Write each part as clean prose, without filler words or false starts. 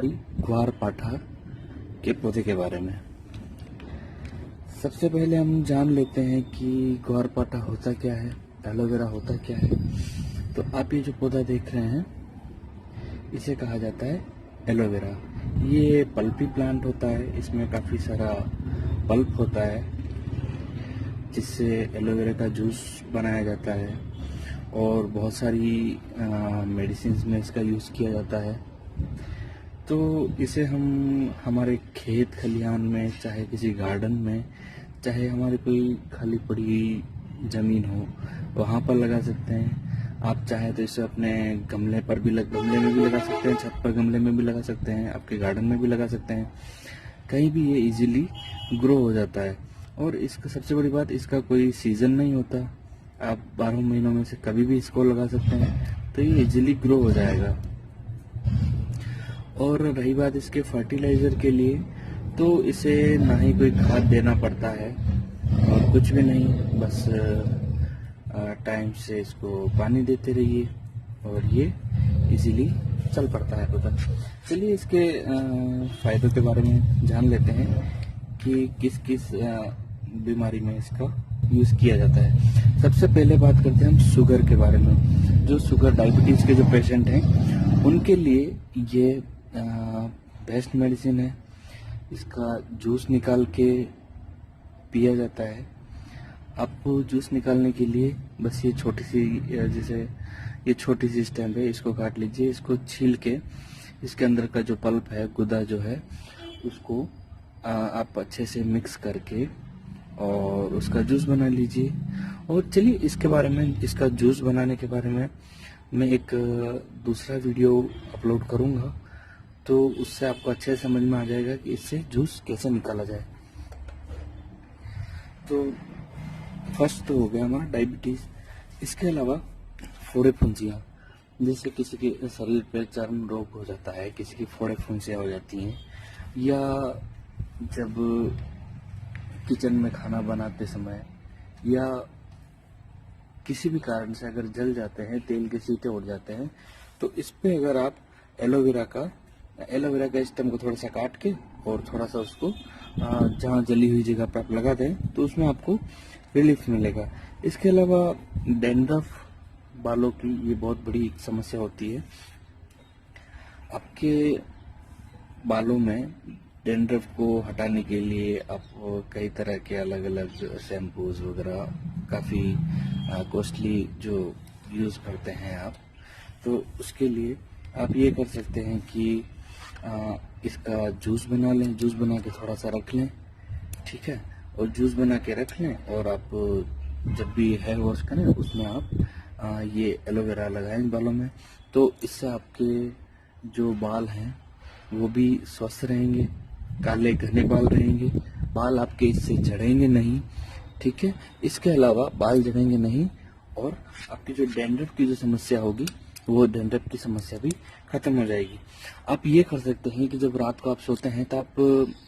बीमारी ग्वारपाठा के पौधे के बारे में। सबसे पहले हम जान लेते हैं कि ग्वारपाठा होता क्या है, एलोवेरा होता क्या है। तो आप ये जो पौधा देख रहे हैं इसे कहा जाता है एलोवेरा। ये पल्पी प्लांट होता है, इसमें काफ़ी सारा पल्प होता है जिससे एलोवेरा का जूस बनाया जाता है और बहुत सारी मेडिसिन में इसका यूज़ किया जाता है। तो इसे हम हमारे खेत खलिहान में, चाहे किसी गार्डन में, चाहे हमारे कोई खाली पड़ी ज़मीन हो वहाँ पर लगा सकते हैं। आप चाहे तो इसे अपने गमले में भी लगा सकते हैं, छत पर गमले में भी लगा सकते हैं, आपके गार्डन में भी लगा सकते हैं। कहीं भी ये इजीली ग्रो हो जाता है। और इसका सबसे बड़ी बात, इसका कोई सीज़न नहीं होता। आप 12 महीनों में से कभी भी इसको लगा सकते हैं, तो ये इजीली ग्रो हो जाएगा। और रही बात इसके फर्टिलाइज़र के लिए, तो इसे ना ही कोई खाद देना पड़ता है और कुछ भी नहीं, बस टाइम से इसको पानी देते रहिए और ये इजीली चल पड़ता है पौधा। चलिए इसके फ़ायदों के बारे में जान लेते हैं कि किस किस बीमारी में इसका यूज़ किया जाता है। सबसे पहले बात करते हैं हम शुगर के बारे में। जो शुगर डायबिटीज़ के जो पेशेंट हैं उनके लिए ये बेस्ट मेडिसिन है। इसका जूस निकाल के पिया जाता है। आपको जूस निकालने के लिए बस ये छोटी सी, जैसे ये छोटी सी स्टेम है, इसको काट लीजिए। इसको छील के इसके अंदर का जो पल्प है, गुदा जो है, उसको आप अच्छे से मिक्स करके और उसका जूस बना लीजिए। और चलिए इसके बारे में, इसका जूस बनाने के बारे में मैं एक दूसरा वीडियो अपलोड करूँगा, तो उससे आपको अच्छे से समझ में आ जाएगा कि इससे जूस कैसे निकाला जाए। तो फर्स्ट तो हो गया हमारा डायबिटीज़। इसके अलावा फोड़े फुंसियाँ, जैसे किसी के शरीर पे चर्म रोग हो जाता है, किसी की फोड़े फुंसियाँ हो जाती हैं, या जब किचन में खाना बनाते समय या किसी भी कारण से अगर जल जाते हैं, तेल के छींटे उड़ जाते हैं, तो इस पे अगर आप एलोवेरा का स्टेम को थोड़ा सा काट के और थोड़ा सा उसको जहाँ जली हुई जगह पर आप लगा दें तो उसमें आपको रिलीफ मिलेगा। इसके अलावा डैंड्रफ, बालों की ये बहुत बड़ी समस्या होती है। आपके बालों में डैंड्रफ को हटाने के लिए आप कई तरह के अलग अलग शैम्पूज वगैरह काफ़ी कॉस्टली जो यूज़ करते हैं आप, तो उसके लिए आप ये कर सकते हैं कि इसका जूस बना लें। जूस बना के थोड़ा सा रख लें, ठीक है, और जूस बना के रख लें और आप जब भी हेयर वॉश करें उसमें आप ये एलोवेरा लगाएं बालों में। तो इससे आपके जो बाल हैं वो भी स्वस्थ रहेंगे, काले घने बाल रहेंगे, बाल आपके इससे झड़ेंगे नहीं, ठीक है। इसके अलावा बाल झड़ेंगे नहीं और आपकी जो डैंड्रफ की जो समस्या होगी वो डैंड्रफ की समस्या भी खत्म हो जाएगी। आप ये कर सकते हैं कि जब रात को आप सोते हैं तो आप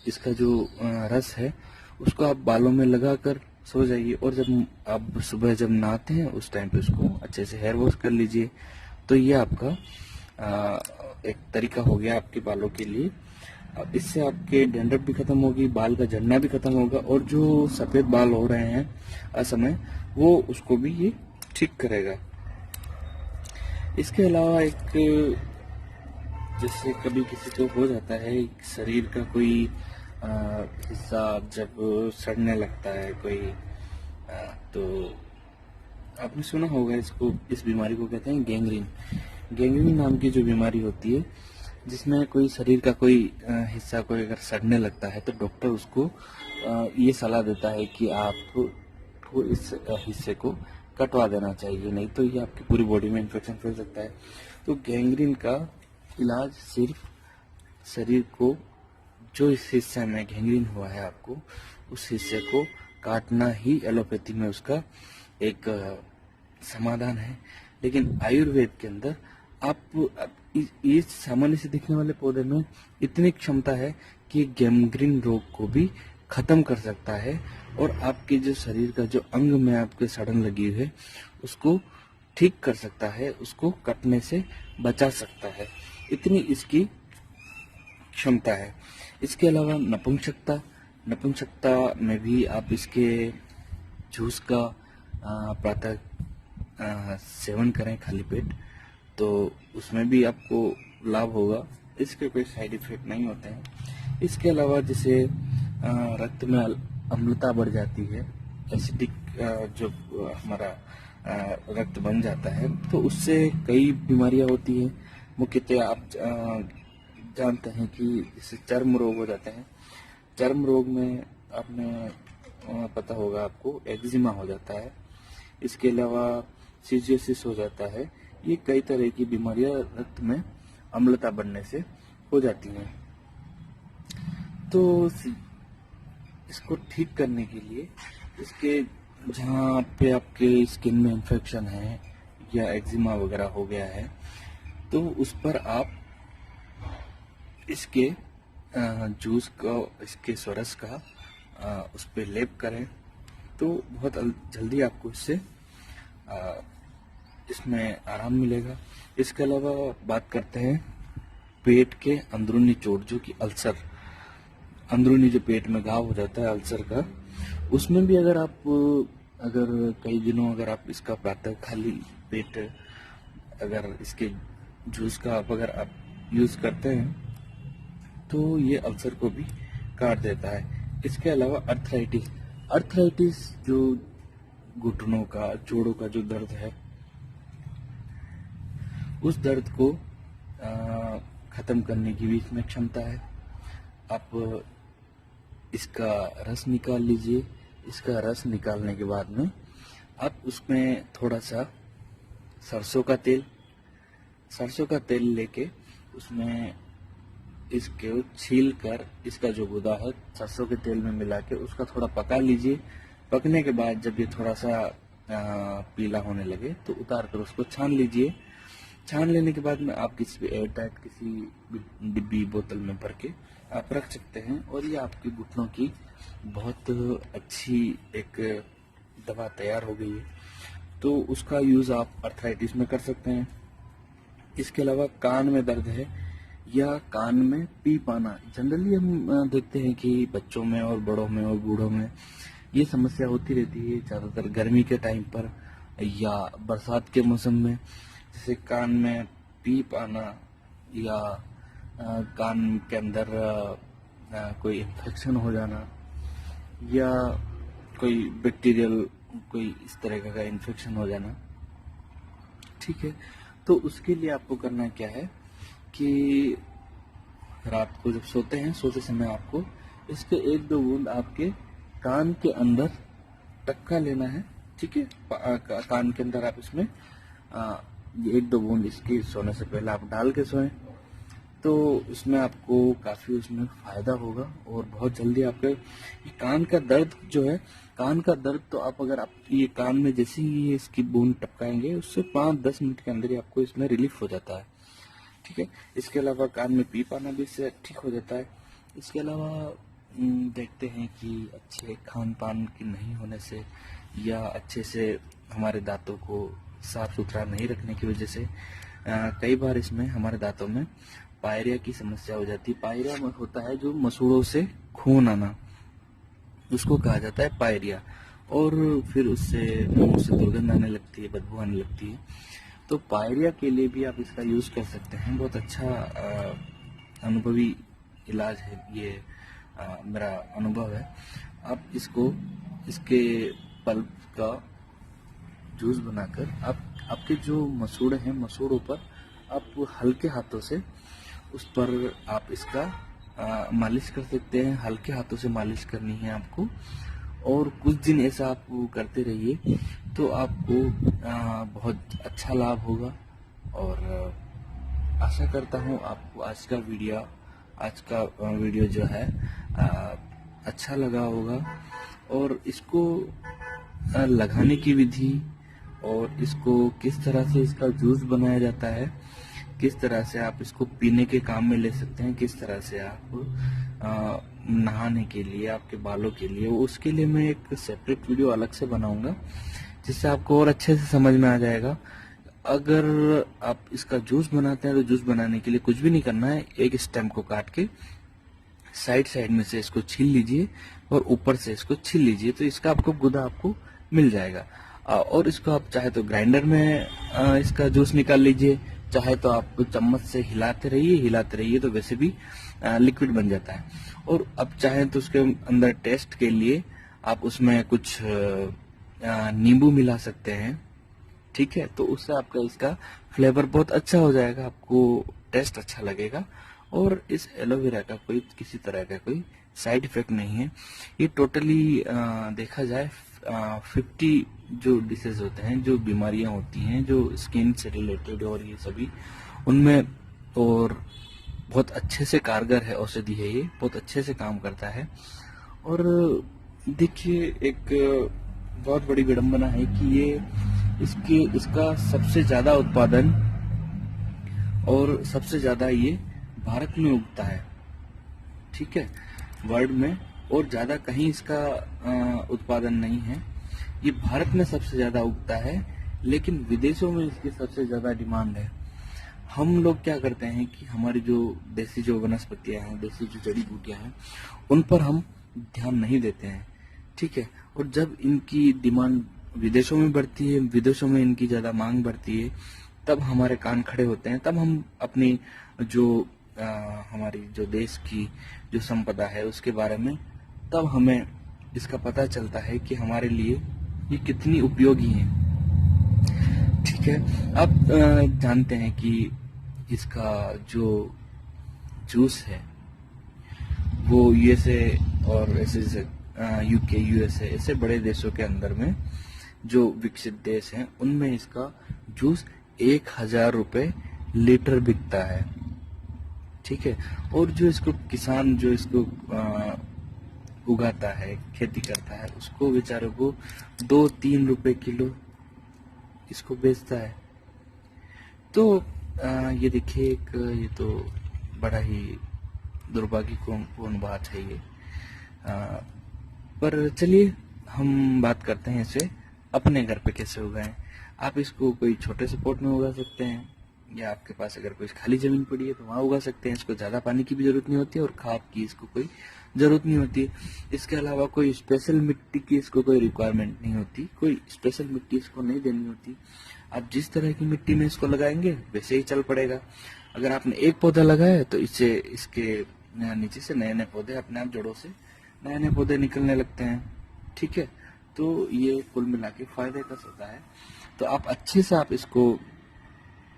इसका जो रस है उसको आप बालों में लगा कर सो जाइए, और जब आप सुबह जब नहाते हैं उस टाइम पे उसको अच्छे से हेयर वॉश कर लीजिए। तो ये आपका एक तरीका हो गया आपके बालों के लिए। अब इससे आपके डैंड्रफ भी खत्म होगी, बाल का झड़ना भी खत्म होगा, और जो सफेद बाल हो रहे हैं असमय, वो उसको भी ये ठीक करेगा। इसके अलावा एक, जैसे कभी किसी को हो जाता है शरीर का कोई हिस्सा जब सड़ने लगता है कोई, तो आपने सुना होगा इसको, इस बीमारी को कहते हैं गैंग्रीन। गैंग्रीन नाम की जो बीमारी होती है जिसमें कोई शरीर का कोई हिस्सा कोई अगर सड़ने लगता है, तो डॉक्टर उसको ये सलाह देता है कि आपको इस हिस्से को कटवा देना चाहिए, नहीं तो ये आपकी पूरी बॉडी में इन्फेक्शन फैल सकता है। तो गैंग्रीन का इलाज सिर्फ शरीर को, जो इस हिस्से में गैंग्रीन हुआ है आपको, उस हिस्से को काटना ही एलोपैथी में उसका एक समाधान है। लेकिन आयुर्वेद के अंदर आप ये सामान्य से दिखने वाले पौधे में इतनी क्षमता है कि गैंग्रीन रोग को भी खत्म कर सकता है और आपके जो शरीर का जो अंग में आपके सड़न लगी हुई है उसको ठीक कर सकता है, उसको कटने से बचा सकता है। इतनी इसकी क्षमता है। इसके अलावा नपुंसकता में भी आप इसके जूस का प्रातः सेवन करें खाली पेट, तो उसमें भी आपको लाभ होगा। इसके कोई साइड इफेक्ट नहीं होते हैं। इसके अलावा जैसे रक्त में अम्लता बढ़ जाती है, एसिडिक जो हमारा रक्त बन जाता है, तो उससे कई बीमारियां होती हैं। मुख्यतः आप जानते हैं कि जैसे चर्म रोग हो जाते हैं। चर्म रोग में आपने पता होगा आपको एक्जिमा हो जाता है। इसके अलावा सीजियोसिस हो जाता है। ये कई तरह की बीमारियां रक्त में अम्लता बढ़ने से हो जाती हैं। तो इसको ठीक करने के लिए इसके जहाँ पे आपके स्किन में इन्फेक्शन है या एक्जिमा वगैरह हो गया है, तो उस पर आप इसके जूस का, इसके स्वरस का उस पर लेप करें, तो बहुत जल्दी आपको इससे इसमें आराम मिलेगा। इसके अलावा बात करते हैं पेट के अंदरूनी चोट, जो कि अल्सर, अंदरूनी जो पेट में घाव हो जाता है अल्सर का, उसमें भी अगर कई दिनों अगर आप इसका प्रातः खाली पेट अगर इसके जूस का अगर आप यूज करते हैं, तो ये अल्सर को भी काट देता है। इसके अलावा अर्थराइटिस जो घुटनों का, जोड़ों का जो दर्द है, उस दर्द को खत्म करने की भी इसमें क्षमता है। आप इसका रस निकाल लीजिए। इसका रस निकालने के बाद में आप उसमें थोड़ा सा सरसों का तेल लेके उसमें इसके छील कर इसका जो गुदा है सरसों के तेल में मिला के उसका थोड़ा पका लीजिए। पकने के बाद जब ये थोड़ा सा पीला होने लगे तो उतार कर उसको छान लीजिए। छान लेने के बाद में आप किसी एयर टाइट किसी डिब्बी बोतल में भर के आप रख सकते हैं, और ये आपकी घुटनों की बहुत अच्छी एक दवा तैयार हो गई है। तो उसका यूज आप अर्थराइटिस में कर सकते हैं। इसके अलावा कान में दर्द है या कान में पीप आना, जनरली हम देखते हैं कि बच्चों में और बड़ों में और बूढ़ों में ये समस्या होती रहती है, ज्यादातर गर्मी के टाइम पर या बरसात के मौसम में, जैसे कान में पीप आना या कान के अंदर कोई इन्फेक्शन हो जाना या कोई बैक्टीरियल कोई इस तरह का इन्फेक्शन हो जाना। ठीक है, तो उसके लिए आपको करना क्या है कि रात को जब सोते हैं, सोते समय आपको इसके 1-2 बूंद आपके कान के अंदर टक्का लेना है। ठीक है, कान के अंदर आप इसमें 1-2 बूंद इसकी सोने से पहले आप डाल के सोएं, तो इसमें आपको काफी उसमें फायदा होगा और बहुत जल्दी आपके कान का दर्द जो है, कान का दर्द तो आप अगर आप ये कान में जैसे ही इसकी बूंद टपकाएंगे उससे 5-10 मिनट के अंदर ही आपको इसमें रिलीफ हो जाता है। ठीक है, इसके अलावा कान में पीप आना भी इससे ठीक हो जाता है। इसके अलावा देखते हैं कि अच्छे खान पान की नहीं होने से या अच्छे से हमारे दांतों को साफ सुथरा नहीं रखने की वजह से कई बार इसमें हमारे दांतों में पायरिया की समस्या हो जाती है। पायरिया होता है जो मसूड़ों से खून आना, उसको कहा जाता है पायरिया, और फिर उससे मुंह से दुर्गंध आने लगती है, बदबू आने लगती है। तो पायरिया के लिए भी आप इसका यूज कर सकते हैं। बहुत अच्छा अनुभवी इलाज है ये, मेरा अनुभव है। आप इसको इसके पल्प का जूस बनाकर आपके जो मसूड़े हैं, मसूड़ों पर आप हल्के हाथों से उस पर आप इसका मालिश कर सकते हैं। हल्के हाथों से मालिश करनी है आपको, और कुछ दिन ऐसा आप करते रहिए तो आपको बहुत अच्छा लाभ होगा। और आशा करता हूँ आपको आज का वीडियो जो है अच्छा लगा होगा, और इसको लगाने की विधि और इसको किस तरह से इसका जूस बनाया जाता है, किस तरह से आप इसको पीने के काम में ले सकते हैं, किस तरह से आप नहाने के लिए, आपके बालों के लिए, उसके लिए मैं एक सेपरेट वीडियो अलग से बनाऊंगा जिससे आपको और अच्छे से समझ में आ जाएगा। अगर आप इसका जूस बनाते हैं तो जूस बनाने के लिए कुछ भी नहीं करना है, एक स्टेम को काट के साइड साइड में से इसको छील लीजिए और ऊपर से इसको छील लीजिए, तो इसका आपको गुदा आपको मिल जाएगा। और इसको आप चाहे तो ग्राइंडर में इसका जूस निकाल लीजिए, चाहे तो आप चम्मच से हिलाते रहिए तो वैसे भी लिक्विड बन जाता है। और अब चाहे तो उसके अंदर टेस्ट के लिए आप उसमें कुछ नींबू मिला सकते हैं, ठीक है, तो उससे आपका इसका फ्लेवर बहुत अच्छा हो जाएगा, आपको टेस्ट अच्छा लगेगा। और इस एलोवेरा का कोई किसी तरह का कोई साइड इफेक्ट नहीं है। ये टोटली देखा जाए 50 जो डिसीज होते हैं, जो बीमारियां होती हैं जो स्किन से रिलेटेड और ये सभी, उनमें और बहुत अच्छे से कारगर है औषधि है, ये बहुत अच्छे से काम करता है। और देखिए एक बहुत बड़ी विडंबना है कि ये इसका सबसे ज्यादा उत्पादन और सबसे ज्यादा ये भारत में उगता है, ठीक है, वर्ल्ड में, और ज्यादा कहीं इसका उत्पादन नहीं है। ये भारत में सबसे ज्यादा उगता है, लेकिन विदेशों में इसकी सबसे ज्यादा डिमांड है। हम लोग क्या करते हैं कि हमारी जो देसी जो वनस्पतियां हैं, देसी जो जड़ी बूटियां हैं, उन पर हम ध्यान नहीं देते हैं, ठीक है। और जब इनकी डिमांड विदेशों में बढ़ती है, विदेशों में इनकी ज्यादा मांग बढ़ती है, तब हमारे कान खड़े होते हैं, तब हम अपनी जो हमारी जो देश की जो संपदा है उसके बारे में, तब हमें इसका पता चलता है कि हमारे लिए ये कितनी उपयोगी है, ठीक है। आप जानते हैं कि इसका जो जूस है वो यूएसए और ऐसे यूके, यूएसए ऐसे बड़े देशों के अंदर में जो विकसित देश हैं, उनमें इसका जूस 1000 रुपए लीटर बिकता है, ठीक है। और जो इसको किसान जो इसको उगाता है, खेती करता है, उसको बेचारे को 2-3 रुपए किलो इसको बेचता है। तो ये देखिए ये तो बड़ा ही दुर्भाग्यपूर्ण बात है ये। पर चलिए हम बात करते हैं इसे अपने घर पे कैसे उगाएं। आप इसको कोई छोटे से पॉट में उगा सकते हैं, या आपके पास अगर कोई खाली जमीन पड़ी है तो वहां उगा सकते हैं। इसको ज्यादा पानी की भी जरूरत नहीं होती है और खाद की इसको कोई जरूरत नहीं होती। इसके अलावा कोई स्पेशल मिट्टी की इसको कोई रिक्वायरमेंट नहीं होती, कोई स्पेशल मिट्टी इसको नहीं देनी होती। आप जिस तरह की मिट्टी में इसको लगाएंगे वैसे ही चल पड़ेगा। अगर आपने एक पौधा लगाया तो इससे इसके नीचे से नए नए पौधे अपने आप, जड़ों से नए नए पौधे निकलने लगते हैं, ठीक है। तो ये कुल मिला के फायदे का सौदा है। तो आप अच्छे से आप इसको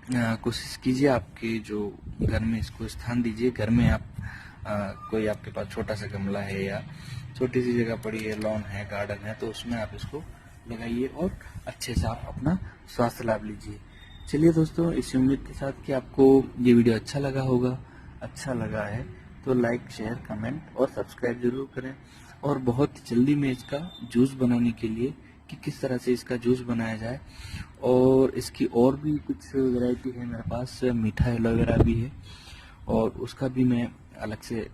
कोशिश कीजिए, आपके जो घर में इसको स्थान दीजिए। घर में आप कोई आपके पास छोटा सा गमला है या छोटी सी जगह पड़ी है, लॉन है, गार्डन है, तो उसमें आप इसको लगाइए और अच्छे से आप अपना स्वास्थ्य लाभ लीजिए। चलिए दोस्तों, इस उम्मीद के साथ कि आपको ये वीडियो अच्छा लगा होगा। अच्छा लगा है तो लाइक, शेयर, कमेंट और सब्सक्राइब जरूर करें। और बहुत जल्दी मैं इसका जूस बनाने के लिए कि किस तरह से इसका जूस बनाया जाए, और इसकी और भी कुछ वैरायटी है मेरे पास, मीठा एलोवेरा भी है, और उसका भी मैं अलग से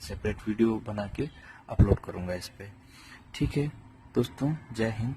सेपरेट वीडियो बना के अपलोड करूंगा इस पे, ठीक है दोस्तों। जय हिंद।